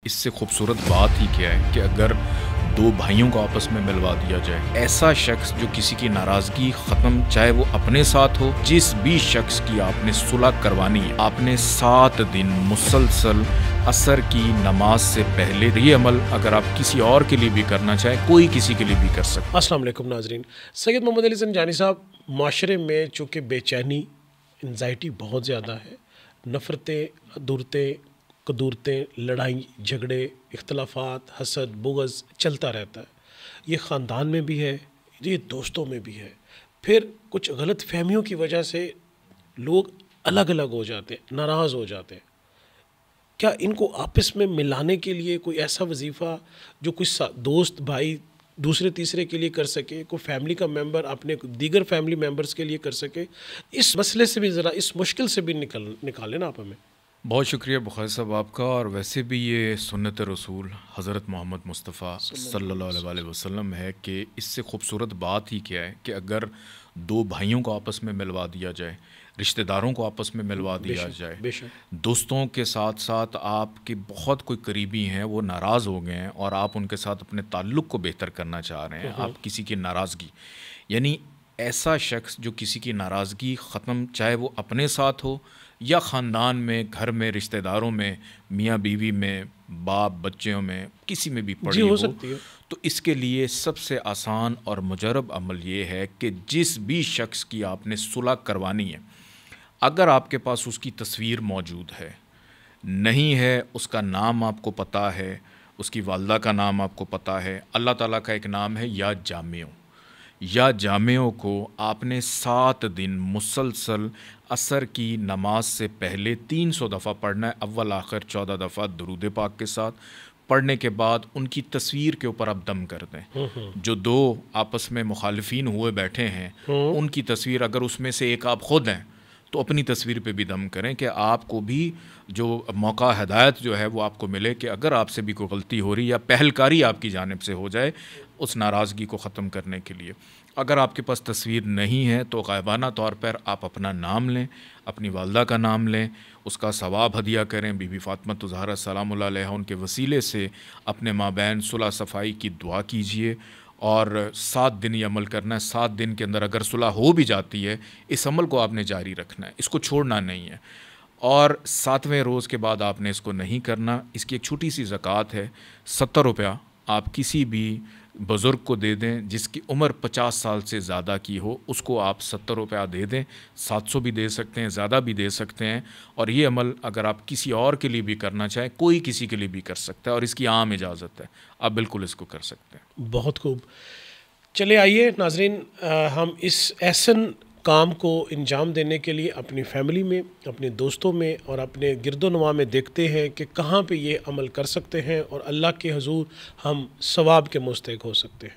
اس سے خوبصورت بات ہی کیا ہے کہ اگر دو بھائیوں کو آپس میں ملوا دیا جائے، ایسا شخص جو کسی کی ناراضگی ختم چاہے وہ اپنے ساتھ ہو، جس بھی شخص کی آپ نے صلح کروانی ہے، آپ نے 7 دن مسلسل عصر کی نماز سے پہلے یہ عمل اگر آپ کسی اور کے لیے بھی کرنا چاہیں، کوئی کسی کے لیے بھی کر سکتا ہے۔ السلام علیکم ناظرین، سید محمد علی زنجانی صاحب، معاشرے میں چونکہ بے چینی، انزائٹی بہت زیادہ ہے، نفرتیں، قدورتیں، لڑائی جھگڑے، اختلافات، حسد، بغض چلتا رہتا ہے۔ یہ خاندان میں بھی ہے، یہ دوستوں میں بھی ہے۔ پھر کچھ غلط فہمیوں کی وجہ سے لوگ الگ الگ ہو جاتے ہیں، ناراض ہو جاتے ہیں۔ کیا ان کو آپس میں ملانے کے لیے کوئی ایسا وظیفہ جو کچھ دوست بھائی دوسرے تیسرے کے لیے کر سکے، کوئی فیملی کا ممبر اپنے دیگر فیملی ممبرز کے لیے کر سکے، اس مسئلے سے بھی ذرا اس مشکل سے بھی نکالیں نا آپ ہمیں۔ بہت شکریہ بخاری صاحب آپ کا۔ اور ویسے بھی یہ سنت رسول حضرت محمد مصطفیٰ صلی اللہ علیہ وسلم ہے کہ اس سے خوبصورت بات ہی کیا ہے کہ اگر دو بھائیوں کو آپس میں ملوا دیا جائے، رشتہ داروں کو آپس میں ملوا دیا جائے، دوستوں کے ساتھ ساتھ آپ کے بہت کوئی قریبی ہیں وہ ناراض ہو گئے ہیں اور آپ ان کے ساتھ اپنے تعلق کو بہتر کرنا چاہ رہے ہیں، آپ کسی کی ناراضگی، یعنی ایسا شخص جو کسی کی ناراضگی ختم چاہے وہ اپنے ساتھ ہو یا خاندان میں، گھر میں، رشتہ داروں میں، میاں بیوی میں، باپ بچوں میں، کسی میں بھی پڑی ہو سکتی ہے، تو اس کے لیے سب سے آسان اور مجرب عمل یہ ہے کہ جس بھی شخص کی آپ نے صلح کروانی ہے، اگر آپ کے پاس اس کی تصویر موجود ہے، نہیں ہے اس کا نام آپ کو پتہ ہے، اس کی والدہ کا نام آپ کو پتہ ہے، اللہ تعالیٰ کا ایک نام ہے یا جامعوں کو آپ نے 7 دن مسلسل عصر کی نماز سے پہلے 300 دفعہ پڑھنا ہے، اول آخر 14 دفعہ درود پاک کے ساتھ۔ پڑھنے کے بعد ان کی تصویر کے اوپر آپ دم کر دیں۔ جو دو آپس میں مخالفین ہوئے بیٹھے ہیں ان کی تصویر، اگر اس میں سے ایک آپ خود ہیں تو اپنی تصویر پہ بھی دم کریں کہ آپ کو بھی جو موقع ہدایت جو ہے وہ آپ کو ملے کہ اگر آپ سے بھی کوئی غلطی ہو رہی یا پہلکاری آپ کی جانب سے ہو جائے اس ناراضگی کو ختم کرنے کے لیے۔ اگر آپ کے پاس تصویر نہیں ہے تو غائبانہ طور پر آپ اپنا نام لیں، اپنی والدہ کا نام لیں، اس کا ثواب ہدیہ کریں، بی بی فاطمہ زہرا سلام اللہ علیہا ان کے وسیلے سے اپنے مابین صلح صفائی کی دعا کیجئے، اور 7 دن یہ عمل کرنا ہے۔ 7 دن کے اندر اگر صلح ہو بھی جاتی ہے، اس عمل کو آپ نے جاری رکھنا ہے، اس کو چھوڑنا نہیں ہے، اور 7ویں روز کے بعد آپ نے اس کو نہیں کرنا۔ اس کی ایک چھوٹی سی زکوٰۃ ہے، 70 روپیہ آپ کسی بھی بزرگ کو دے دیں جس کی عمر 50 سال سے زیادہ کی ہو، اس کو آپ 70 روپیہ دے دیں، 700 بھی دے سکتے ہیں، زیادہ بھی دے سکتے ہیں، اور یہ عمل اگر آپ کسی اور کے لیے بھی کرنا چاہیں، کوئی کسی کے لیے بھی کر سکتا ہے، اور اس کی عام اجازت ہے، آپ بالکل اس کو کر سکتے ہیں۔ بہت خوب۔ چلے آئیے ناظرین، ہم اس احسن کام کو انجام دینے کے لیے اپنی فیملی میں، اپنے دوستوں میں اور اپنے گرد و نواح میں دیکھتے ہیں کہ کہاں پہ یہ عمل کر سکتے ہیں اور اللہ کے حضور ہم ثواب کے مستحق ہو سکتے ہیں۔